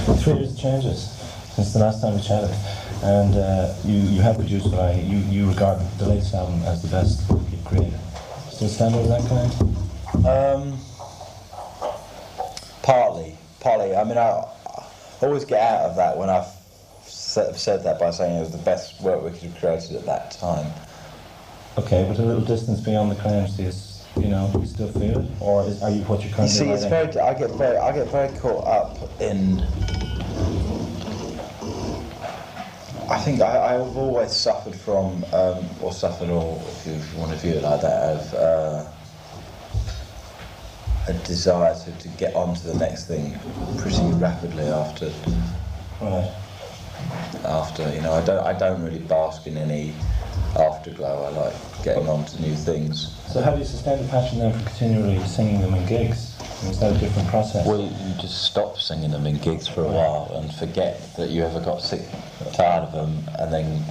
3 years of changes since the last time we chatted, and you have produced what you regard the latest album as the best you've created. Still stand with that claim? Partly. I mean, I always get out of that when I've said that by saying it was the best work we could have created at that time. Okay, but a little distance beyond the claims, do you still feel it, or are you what you're currently? You see, it's writing? I get very caught up in. I think I've always suffered from, or if you want to view it like that, of a desire to get on to the next thing pretty rapidly after. Right. After, I don't really bask in any afterglow. I like getting on to new things. So how do you sustain the passion then for continually singing them in gigs? Is that a different process? Well, you just stop singing them in gigs for a while and forget that you ever got tired of them, and then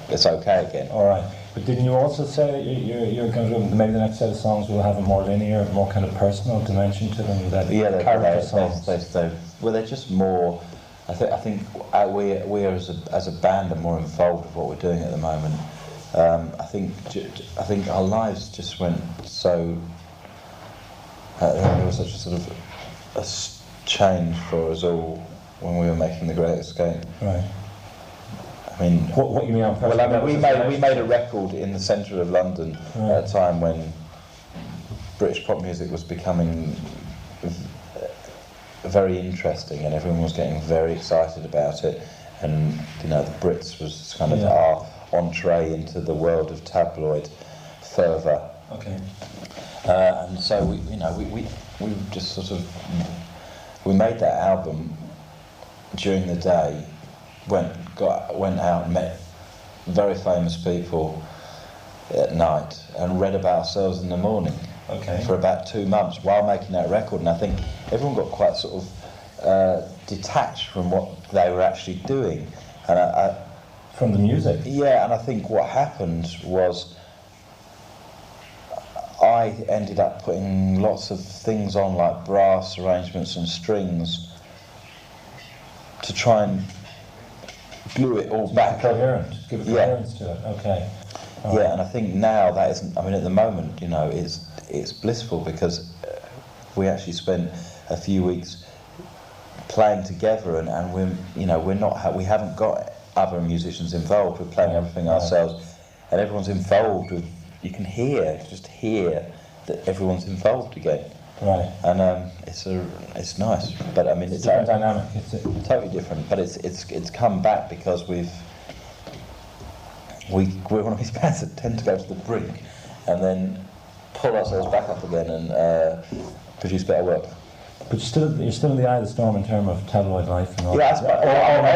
it's okay again. All right. But didn't you also say that you're going to, maybe the next set of songs will have a more linear, more kind of personal dimension to them? Yeah, character songs. They're just more. I think we as a band are more involved with what we're doing at the moment. I think our lives just went so. There was such a sort of a change for us all when we were making The Great Escape. Right. I mean, what you mean on personal? Well, I mean, we made a record in the centre of London at a time when British pop music was becoming very interesting, and everyone was getting very excited about it. And the Brits was kind of our entree into the world of tabloid fervour. Okay. And so we just sort of we made that album during the day, went out and met very famous people at night, and read about ourselves in the morning. Okay. For about 2 months while making that record, and I think everyone got quite sort of detached from what they were actually doing, and from the music. Yeah, and I think what happened was I ended up putting lots of things on, like brass arrangements and strings, to try and glue it all back. Give it coherence to it. Okay. Yeah, and I think now that isn't. I mean, at the moment, it's blissful because we actually spent a few weeks playing together, and we haven't got other musicians involved. We're playing everything ourselves, and everyone's involved with. You can just hear that everyone's involved again. Right. And it's nice, but I mean it's a different dynamic. It's totally different, but it's come back because we're one of these bands that tend to go to the brink and then pull ourselves back up again and produce better work. But you're still in the eye of the storm in terms of tabloid life and all. Yeah,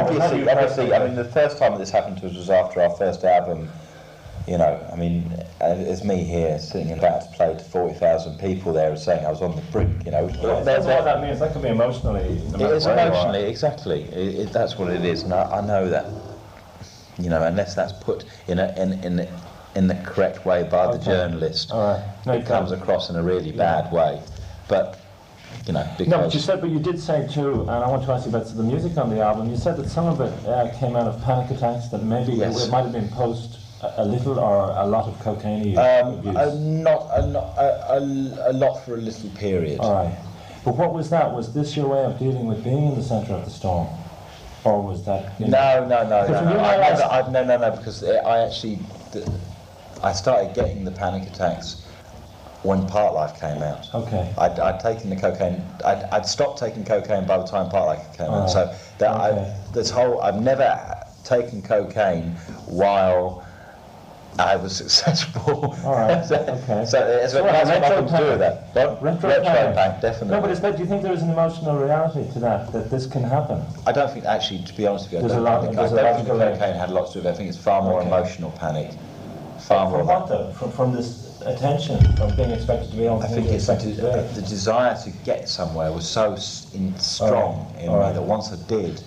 obviously. I mean, the first time that this happened to us was after our first album. I mean, it's me here sitting about to play to 40,000 people there and saying I was on the brink, That's what that means. That can be emotionally. It is emotionally, exactly. That's what it is, and I know that. Unless that's put in the correct way by the journalist, it comes across in a really bad way. But because no, but you did say too, and I want to ask you about the music on the album. You said that some of it came out of panic attacks, that maybe it might have been post a little or a lot of cocaine use. Not a lot for a little period. All right, but what was that? Was this your way of dealing with being in the centre of the storm, or was that? No. Because I started getting the panic attacks when Part Life came out. Okay. I'd taken the cocaine. I'd stopped taking cocaine by the time Part Life came out. So I've never taken cocaine while I was successful. All right. Okay. So that's what nothing to do with that. Retro panic, definitely. No, but do you think there is an emotional reality to that this can happen? I don't think, actually, to be honest with you, I don't think the cocaine had lots to do with it. I think it's far more emotional panic. From what though? From this attention, from being expected to be on. I think it's the desire to get somewhere was so strong in me that once I did,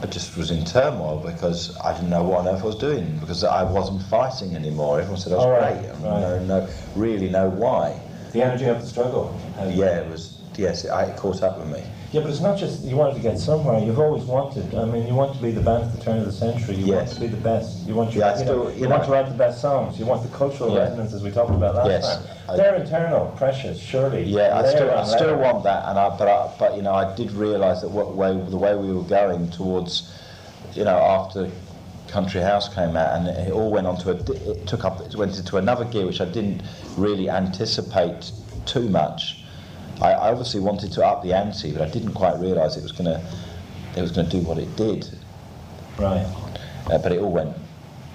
I just was in turmoil because I didn't know what on earth I was doing, because I wasn't fighting anymore. Everyone said I was great. I really know why. The energy of the struggle. Yeah, it was yes, it caught up with me. Yeah, but it's not just you wanted to get somewhere. You've always wanted. I mean, you want to be the band at the turn of the century. You want to be the best. You want you want to write the best songs. You want the cultural resonances we talked about last time. They're internal pressures, surely. Yeah, I still want that, but you know, I did realise that the way we were going towards, you know, after Country House came out, and it all went on to it went into another gear which I didn't really anticipate too much. I obviously wanted to up the ante, but I didn't quite realise it was going to do what it did. Right. But it all went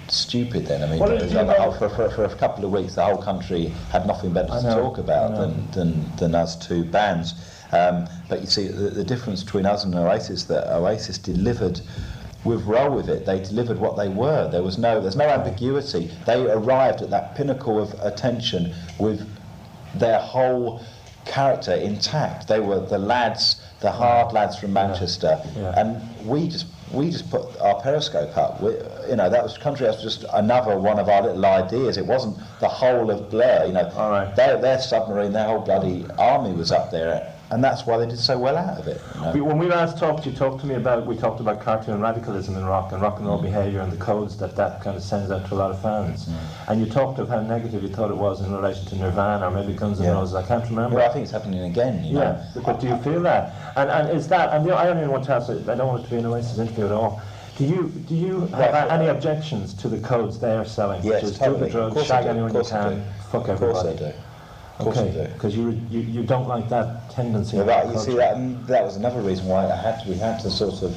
stupid then. I mean, for a couple of weeks, the whole country had nothing better to talk about than us two bands. But you see, the difference between us and Oasis, that Oasis delivered with Roll With It. They delivered what they were. There's no ambiguity. They arrived at that pinnacle of attention with their whole character intact. They were the lads, the hard lads from Manchester, and we just put our periscope up. You know, that was Country House, just another one of our little ideas. It wasn't the whole of Blur. You know, their submarine, their whole bloody army was up there, and that's why they did so well out of it. You know? When we last talked, we talked about cartoon radicalism in rock and rock and roll behaviour and the codes that kind of sends out to a lot of fans. And you talked of how negative you thought it was in relation to Nirvana or maybe Guns N' Roses. I can't remember. Well, I think it's happening again. You know? But do you feel that? And is that? And I only want to ask. I don't want it to be an Oasis interview at all. Do you have any objections to the codes they are selling? Yes, which is totally. do the drugs, shag anyone you can, fuck everybody. Of course I do. Okay, because you don't like that tendency. Yeah, you see, that was another reason why we had to sort of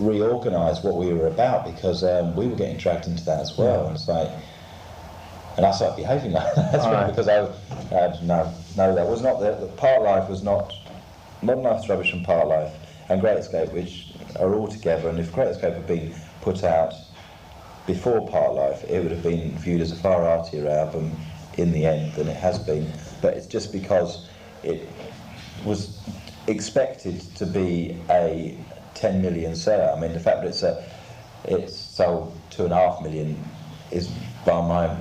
reorganise what we were about, because we were getting dragged into that as well. And it's like, and I started behaving like that as well, because I no, that was not the Part Life was not Modern Life's Rubbish and Part Life and Great Escape, which are all together. And if Great Escape had been put out before Part Life, it would have been viewed as a far artier album in the end than it has been. But it's just because it was expected to be a 10 million seller. I mean, the fact that it's sold 2.5 million is, by my,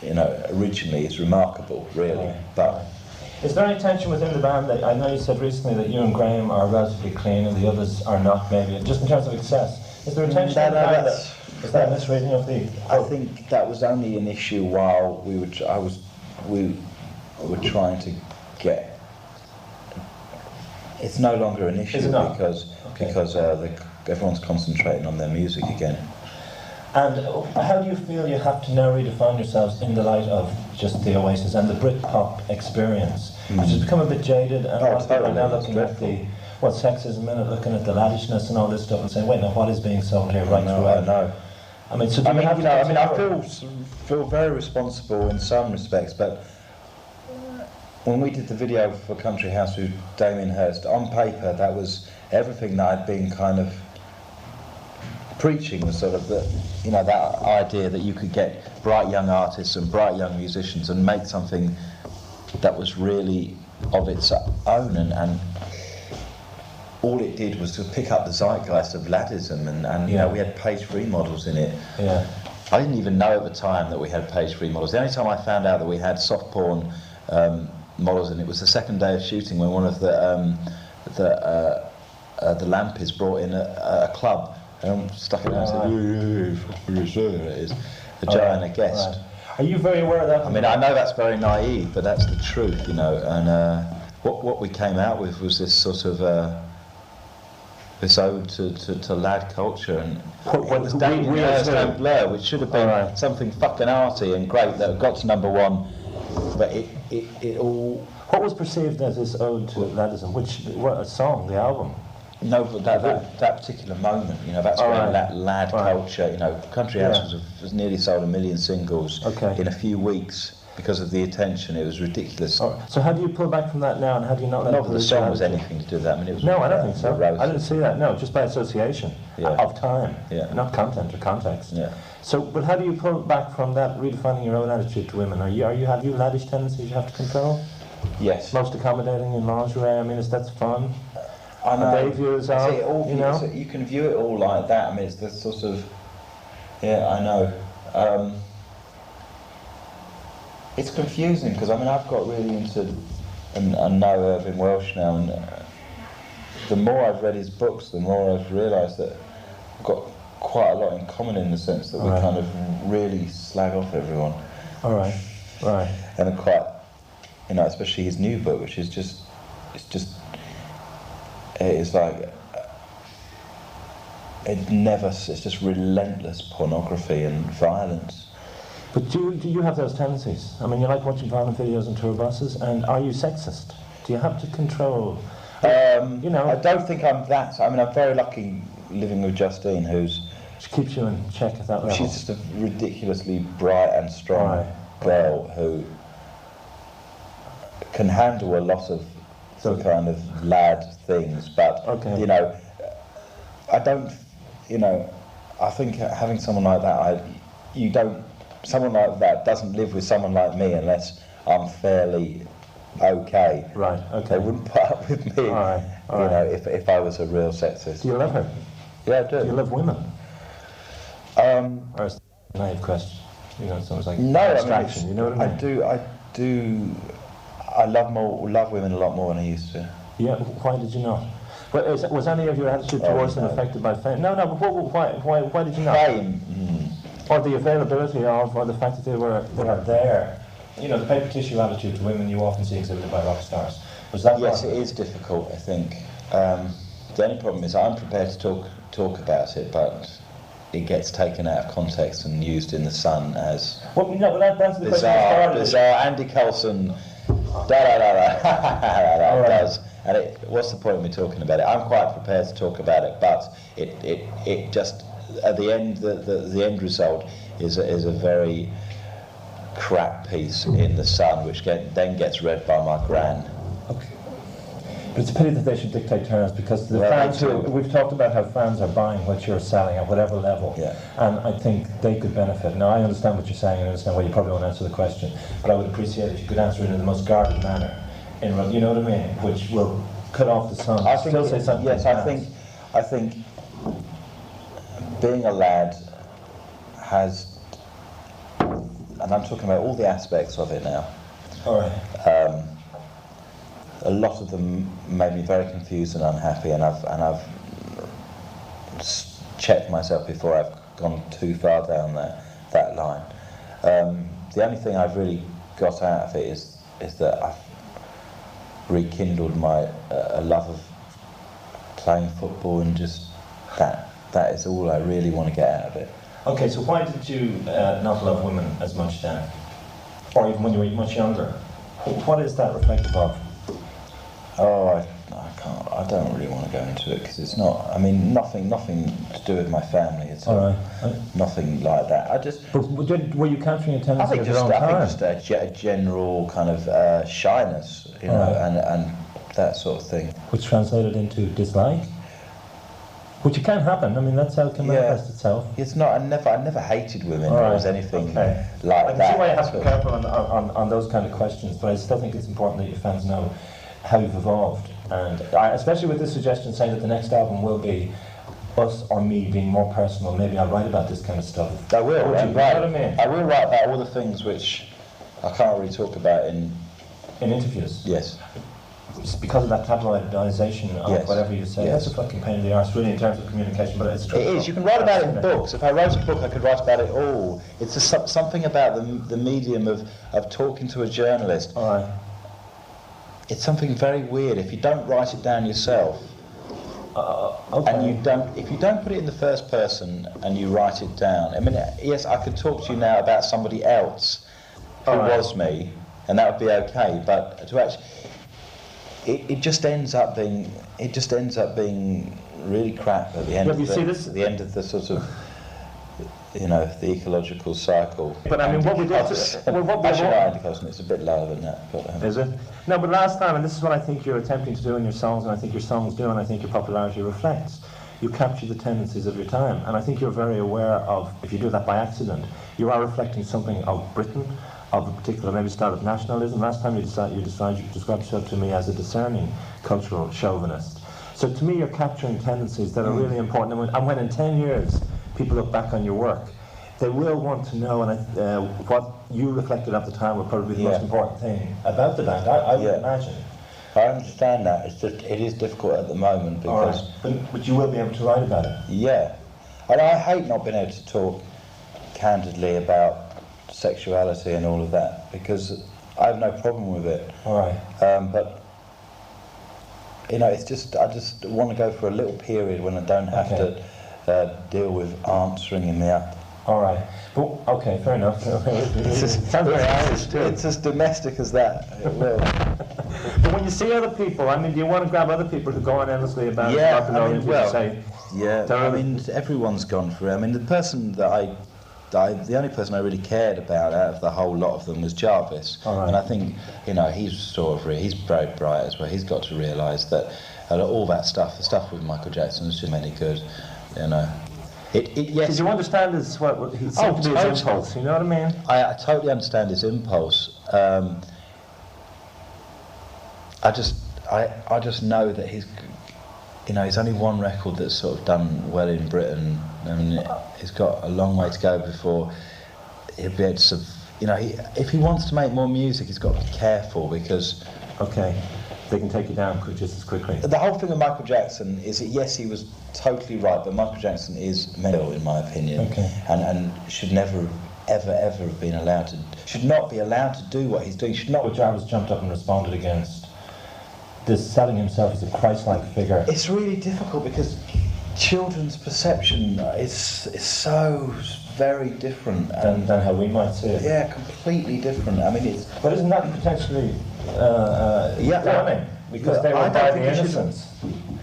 you know, originally is remarkable, really. But is there any tension within the band? That I know you said recently that you and Graham are relatively clean and the others are not, maybe, just in terms of excess. Is there a tension in the band? Is that a misreading of the? I think that was only an issue while we were trying to get. It's no longer an issue because everyone's concentrating on their music again. And how do you feel you have to now redefine yourselves in the light of just the Oasis and the Britpop experience, which has become a bit jaded, and people are now looking at the sexism in it, looking at the laddishness and all this stuff, and saying, wait, now what is being sold here right throughout? I know. I mean, so I feel very responsible in some respects, but when we did the video for Country House with Damon Hirst, on paper that was everything that I'd been kind of preaching, was sort of that idea that you could get bright young artists and bright young musicians and make something that was really of its own, and all it did was to pick up the zeitgeist of laddism, and you know, we had page 3 models in it. I didn't even know at the time that we had page 3 models. The only time I found out that we had soft porn models in it was the second day of shooting, when one of the lampists brought in a club and stuck it out and said, it is a Joanna Guest. Are you very aware of that? I mean, I know that's very naive, but that's the truth, you know. And what we came out with was this sort of this ode to lad culture, and it was Damon Hirst and Blur, which should have been something fucking arty and great that got to #1, but it all. What was perceived as this ode to laddism? What a song, the album? No, but that particular moment, you know, that's when that lad culture, you know, Country House was nearly sold 1 million singles in a few weeks because of the attention. It was ridiculous. So how do you pull back from that now, and how do you not let the song was anything to do with that? I mean, it was. No, I don't think so. I didn't see that. No, just by association of time, not content or context. So, but how do you pull back from that, redefining your own attitude to women? Have you laddish tendencies you have to control? Yes. Most accommodating in lingerie. I mean, that's fun. I know. And they view it as you know. So you can view it all like that. I mean, it's the sort of. Yeah, I know. It's confusing because I mean I've got really into I know Irving Welsh now, and the more I've read his books, the more I've realised that I've got quite a lot in common in the sense that we kind of really slag off everyone. All right. And are quite, especially his new book, which is it's like, it's just relentless pornography and violence. But do you have those tendencies? I mean, you like watching violent videos on tour buses, and are you sexist? Do you have to control? I don't think I'm that. I mean, I'm very lucky living with Justine, She keeps you in check at that level. She's just a ridiculously bright and strong girl who can handle a lot of kind of lad things, but I don't. I think having someone like that, someone like that doesn't live with someone like me unless I'm fairly okay. Right. Okay. They wouldn't put up with me. If I was a real sexist. Do you love her? Yeah, I do. Do you love women? Or is that a naive question? It's almost like abstraction. You know what I mean? I do. I love women a lot more than I used to. Yeah. Why did you not? Was any of your attitude towards them affected by fame? No. But why did you not? Fame. Or the availability of, or the fact that they were there. The paper tissue attitude to women you often see exhibited by rock stars. Was that? Yes, it is difficult. I think the only problem is I'm prepared to talk about it, but it gets taken out of context and used in the Sun as that's the question. Bizarre Andy Coulson. Does. And what's the point of me talking about it? I'm quite prepared to talk about it, but it just at the end the end result is a very crap piece in the Sun, which then gets read by my gran. Okay. But it's a pity that they should dictate terms, because the fans we've talked about how fans are buying what you're selling at whatever level, and I think they could benefit. Now, I understand what you're saying, and I understand why you probably won't answer the question, but I would appreciate if you could answer it in the most guarded manner, you know what I mean, which will cut off the Sun. I think being a lad has, and I'm talking about all the aspects of it now. All right. A lot of them made me very confused and unhappy, and I've checked myself before I've gone too far down that line. The only thing I've really got out of it is that I've rekindled my a love of playing football, and just that is all I really want to get out of it. Okay, so why did you not love women as much then, or even when you were much younger? What is that reflective of? I can't. I don't really want to go into it, because it's not. I mean, nothing to do with my family. It's nothing like that. But were you capturing a tendency of your own time? I think just a general kind of shyness, and that sort of thing. Which translated into dislike. Which can happen. I mean, that's how it can manifest itself. It's not. I never hated women. Or was anything like that. I can see why you have to be careful on those kind of questions, but I still think it's important that your fans know how you've evolved, and especially with this suggestion saying that the next album will be us or me being more personal. Maybe I'll write about this kind of stuff. I will. You know what I mean? I will write about all the things which I can't really talk about in interviews. Yes. It's because of that tabloidisation of whatever you say. That's a fucking pain in the arse, really, in terms of communication, but it's true. It is. You can write about it in books. If I wrote a book, I could write about it all. It's something about the medium of talking to a journalist. All right. It's something very weird. If you don't write it down yourself, and if you don't put it in the first person and you write it down, I mean, yes, I could talk to you now about somebody else who was me, and that would be okay. But to actually, it just ends up being really crap at the end. At the end of the sort of, the ecological cycle. But I mean, what we did... Actually, not anti-Coulson, it's a bit lower than that. But, is it? No, but last time, and this is what I think you're attempting to do in your songs, and I think your songs do, and I think your popularity reflects, you capture the tendencies of your time. And I think you're very aware of, if you do that by accident, you are reflecting something of Britain, of a particular maybe style of nationalism. Last time you described yourself to me as a discerning cultural chauvinist. So to me, you're capturing tendencies that are really important. And when in 10 years, people look back on your work, they will want to know you reflected at the time were probably the most important thing about the band. I would imagine. I understand that. It's just it is difficult at the moment because. But you will be able to write about it. Yeah, and I hate not being able to talk candidly about sexuality and all of that because I have no problem with it. All right. But you know, it's just I just want to go for a little period when I don't have to deal with aunts ringing me up. All right. Well, okay, fair enough. It's as domestic as that. It will. But when you see other people, I mean, do you want to grab other people who go on endlessly about I mean, everyone's gone through it. I mean, the person that the only person I really cared about out of the whole lot of them was Jarvis. Right. And I think, you know, he's very bright as well. He's got to realise that all that stuff, the stuff with Michael Jackson is just any good, you know. Yes. Did you understand his impulse? You know what I mean? I totally understand his impulse. I just know that he's only one record that's sort of done well in Britain. I mean, he's got a long way to go before he'll be able to. If he wants to make more music, he's got to be careful because. Okay. They can take you down just as quickly. The whole thing with Michael Jackson is that yes, he was totally right, but Michael Jackson is mental in my opinion, and should never, ever have been should not be allowed to do what he's doing. Should not. But Jarvis jumped up and responded against this selling himself as a Christ-like figure. It's really difficult because children's perception is so very different than how we might see it. Yeah, completely different. I mean, it's. But isn't that potentially? Damning, because they were by the innocents.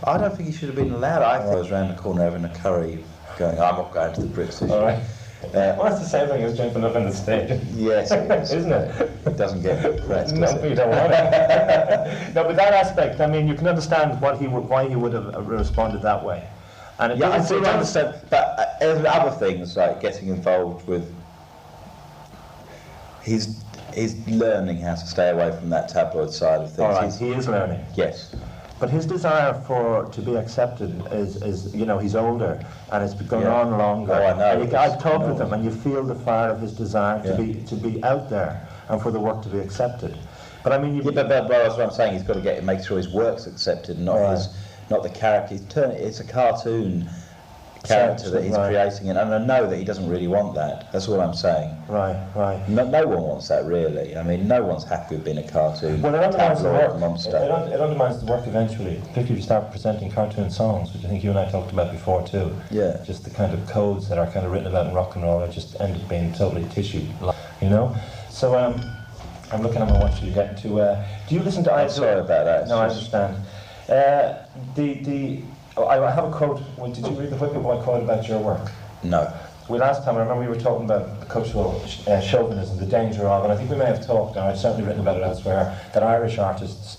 I don't think he should have been allowed. I was around the corner having a curry, going, I'm not going to the Brits issue. All right. Well, that's the same thing as jumping up in the stage. Yes, it is. Isn't it? It doesn't get pressed, no, does it? You don't want it. No, but that aspect, I mean, you can understand why he would have responded that way. And I do understand, but there's other things like getting involved with. He's learning how to stay away from that tabloid side of things. All right, he is learning. Yes. But his desire to be accepted is he's older and it's going on longer. Oh, I know. And I've talked with him and you feel the fire of his desire to be out there and for the work to be accepted. But I mean, but that's what I'm saying. He's got to make sure his work's accepted, and not the character. It's a cartoon character that he's creating, and I know that he doesn't really want that. That's all I'm saying. Right. No one wants that, really. I mean, no one's happy with being a cartoon. Well, it undermines the work. Monster. It undermines the work eventually, particularly if you start presenting cartoon songs, which I think you and I talked about before too. Yeah. Just the kind of codes that are kind of written about in rock and roll are just end up being totally tissue, you know. So I'm looking at my watch. You're getting to. Do you listen to? I'm sorry about that. No, I understand. I have a quote. Did you read the Whipping Boy quote about your work? No. Last time, I remember we were talking about cultural chauvinism, the danger of, and I think we may have talked, and I've certainly written about it elsewhere, that Irish artists,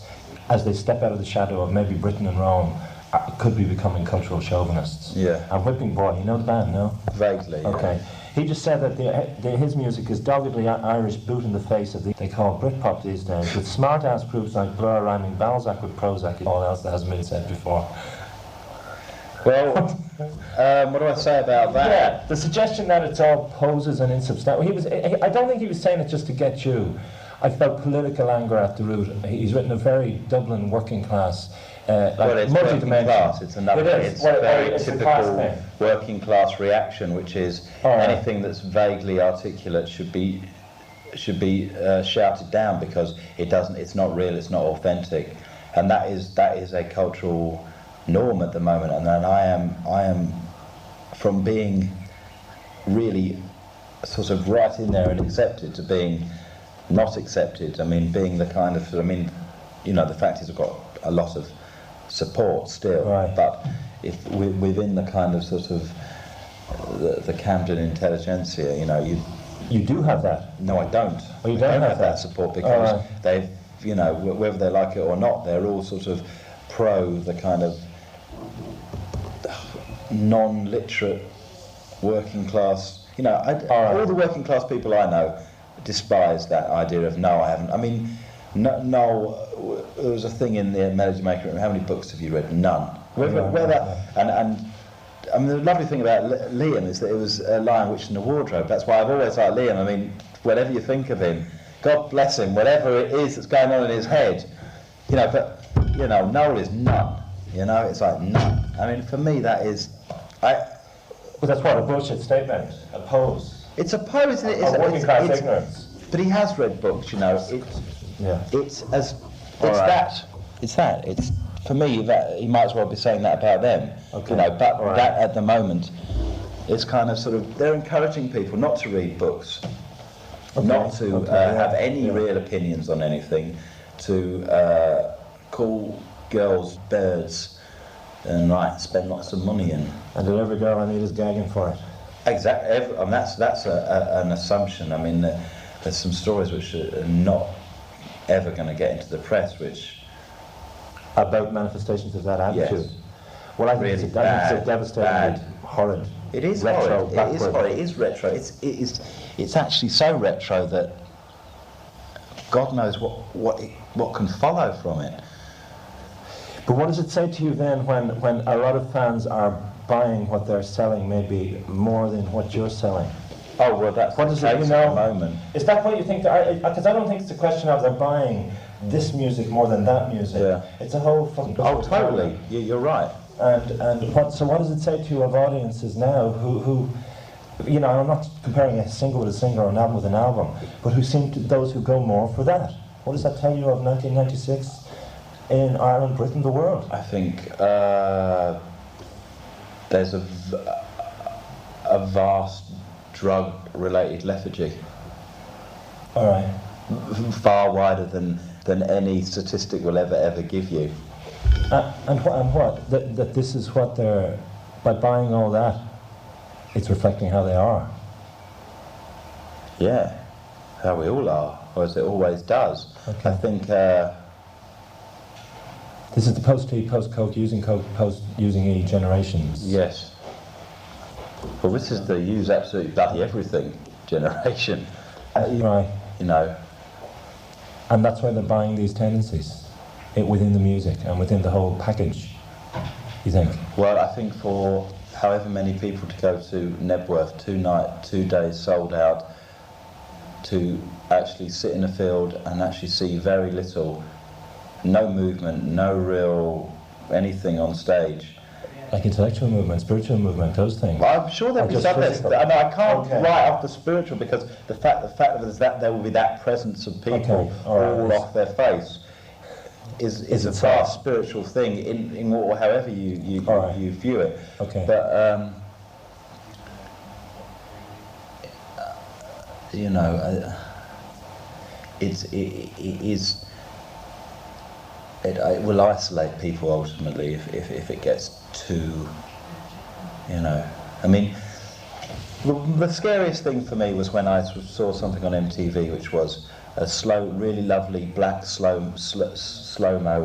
as they step out of the shadow of maybe Britain and Rome, could be becoming cultural chauvinists. Yeah. And Whipping Boy, you know the band, no? Vaguely. Okay. Yeah. He just said that his music is doggedly Irish boot in the face of they call Britpop these days, with smart-ass proofs like Blur rhyming Balzac with Prozac and all else that hasn't been said before. Well, what do I say about that? Yeah, the suggestion that it's all poses and insubstantial. I don't think he was saying it just to get you. I felt political anger at the root. He's written a very Dublin working class, it's working class. It's another. It's very typical working class reaction, which is anything that's vaguely articulate should be shouted down because it doesn't. It's not real. It's not authentic, and that is a cultural norm at the moment. And then I am from being really sort of right in there and accepted to being not accepted. I mean, being the kind of, the fact is I've got a lot of support still, but if within the kind of sort of the Camden intelligentsia, you do have that. No, I don't. Well, you don't have that support because they've, whether they like it or not, they're all sort of pro the kind of non-literate working class. All the working class people I know despise that idea of no, I haven't. I mean, no, there was a thing in the Melody Maker room. How many books have you read? None. And I mean, the lovely thing about Liam is that it was a Lion, Witch and the Wardrobe. That's why I've always liked Liam. I mean, whatever you think of him, God bless him, whatever it is that's going on in his head, you know, but, you know, Noel is none, you know, it's like none. I mean, for me, that is, But that's what, a bullshit statement, a pose. it's a pose, isn't it? A working class ignorance. But he has read books, you know, it's for me, that he might as well be saying that about them, Okay. you know, but All right. that at the moment is kind of sort of, they're encouraging people not to read books, not to have any real opinions on anything, to call girls birds and spend lots of money And that every girl I meet is gagging for it. Exactly, and that's an assumption. I mean, there's some stories which are not ever going to get into the press, which About manifestations of that attitude. Yes. Well, I think Really it's a devastatingly horrid. it is retro, horrid. It is horrid. It is retro. It's actually so retro that God knows what can follow from it. But what does it say to you then when a lot of fans are buying what they're selling maybe more than what you're selling? Oh well, that's What the does it, case you at know, the moment. is that what you think? Because I don't think it's a question of they're buying this music more than that music. Yeah. It's a whole fucking... Oh, totally. You're right. And what does it say to you of audiences now who you know, I'm not comparing a single with a single or an album with an album, but who seem to, those who go more for that? What does that tell you of 1996 in Ireland, Britain, the world? I think there's a vast drug-related lethargy. All right. Far wider than any statistic will ever give you. And what? That this is what they're... By buying all that, it's reflecting how they are. Yeah, how we all are, or as it always does. Okay. I think This is the post-T, post-Coke, post-using E generations. yes. Well, this is the use absolutely bloody everything generation. Right. You know. And that's why they're buying these tendencies within the music and within the whole package, you think? Well, I think for however many people to go to Nebworth 2 days sold out, to actually sit in a field and actually see very little, no movement, no real anything on stage. Like intellectual movement, spiritual movement, those things. Well, I'm sure there'll be some. I can't Okay. write off the spiritual because the fact of it is that there will be that presence of people all off their face is a vast spiritual thing in however you view it. Okay. But you know, it will isolate people ultimately if it gets too, you know. I mean, the scariest thing for me was when I saw something on MTV which was a really lovely black slow-mo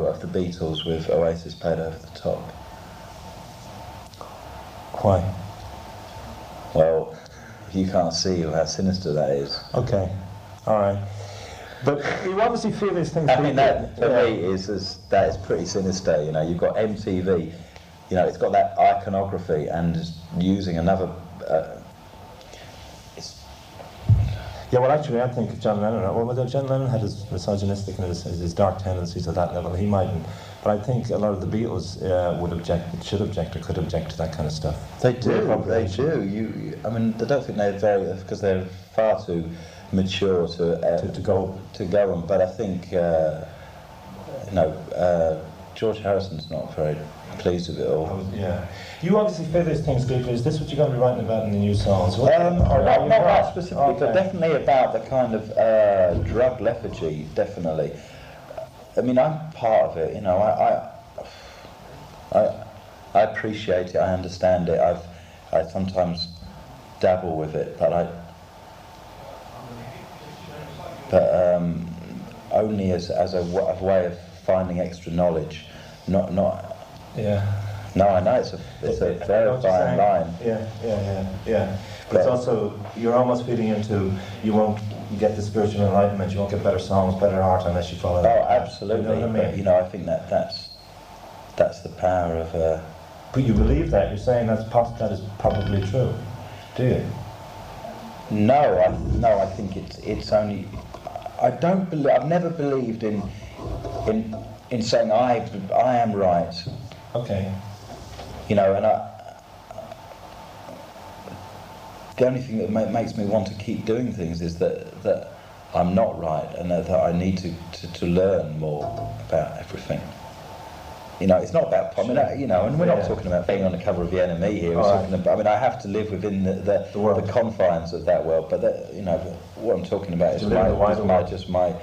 of the Beatles with Oasis played over the top. Why? Well, you can't see how sinister that is. Okay. All right. But you obviously feel these things. I mean, that for me that is pretty sinister. You know, you've got MTV. You know, it's got that iconography and using another. Yeah, well, actually, I think John Lennon. Well, John Lennon had his misogynistic and his dark tendencies at that level. He mightn't, but I think a lot of the Beatles should object, or could object to that kind of stuff. They do. They do. I mean, I don't think because they're far too mature to go on. But I think George Harrison's not very pleased with it all. Yeah. You obviously feel these things deeply. Is this what you're going to be writing about in the new songs? Not that specifically, but definitely about the kind of drug lethargy, definitely. I mean, I'm part of it, you know, I appreciate it, I understand it, I sometimes dabble with it, but only as a way of finding extra knowledge, not. Yeah. No, I know it's a very fine line. Yeah. But it's also, you're almost feeding into, you won't get the spiritual enlightenment, you won't get better songs, better art unless you follow that. Oh, absolutely. You know what I mean? But, you know, I think that's the power of. But you believe that? You're saying that is probably true, do you? No, I think it's only. I've never believed in saying I am right. Okay. You know, and the only thing that makes me want to keep doing things is that I'm not right, and that I need to learn more about everything. You know, it's not about. I mean, you know, and we're not talking about being on the cover of the NME here. We're talking about. I mean, I have to live within the confines of that world. But you know, what I'm talking about is my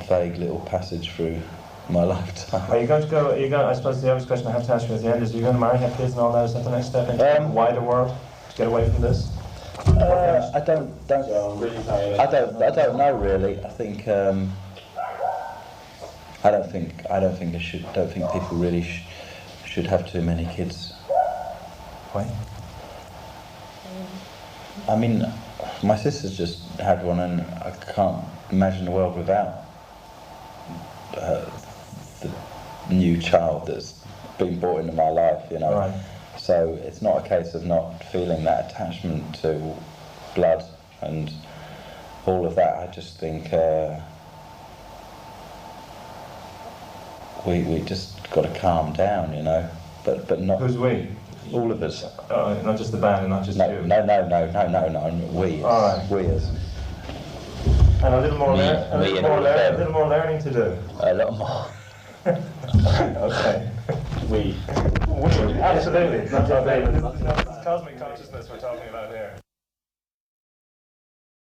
vague little passage through my lifetime. Are you going to go? I suppose the obvious question I have to ask you at the end is: are you going to marry, have kids, and all that? Is that the next step into the wider world to get away from this? I don't know really. I think. I don't think people really should have too many kids. Why? I mean, my sister's just had one, and I can't imagine the world without the new child that's been brought into my life, you know. Right. So it's not a case of not feeling that attachment to blood and all of that. I just think we just got to calm down, you know. But not. Who's we? All of us. Not just the band, and not just you. No. We. All right. We as. And a little more learning to do. A lot more. Okay. We. Absolutely. Not just Damon. It's cosmic consciousness we're talking about here.